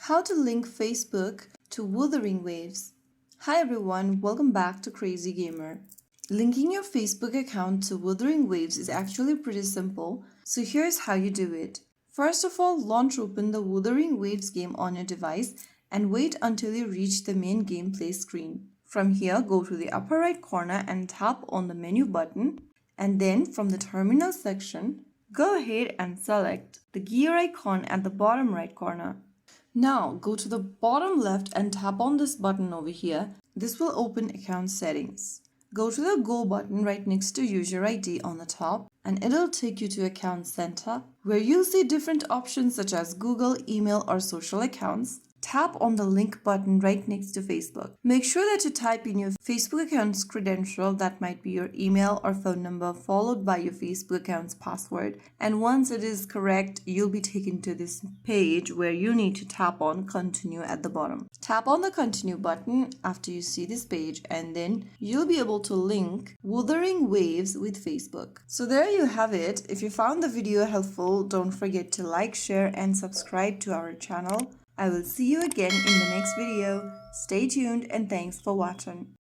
How to link Facebook to Wuthering Waves. Hi everyone, welcome back to Crazy Gamer. Linking your Facebook account to Wuthering Waves is actually pretty simple, so here's how you do it. First of all, launch open the Wuthering Waves game on your device and wait until you reach the main gameplay screen. From here, go to the upper right corner and tap on the menu button, and then from the terminal section, go ahead and select the gear icon at the bottom right corner. Now go to the bottom left and tap on this button over here. This will open account settings. Go to the Go button right next to User ID on the top, and it'll take you to Account Center, where you'll see different options such as Google, email, or social accounts. Tap on the link button right next to Facebook. Make sure that you type in your Facebook account's credential, that might be your email or phone number, followed by your Facebook account's password. And once it is correct, you'll be taken to this page where you need to tap on Continue at the bottom. Tap on the Continue button after you see this page, and then you'll be able to link Wuthering Waves with Facebook. So there you have it. If you found the video helpful, don't forget to like, share, and subscribe to our channel. I will see you again in the next video. Stay tuned and thanks for watching.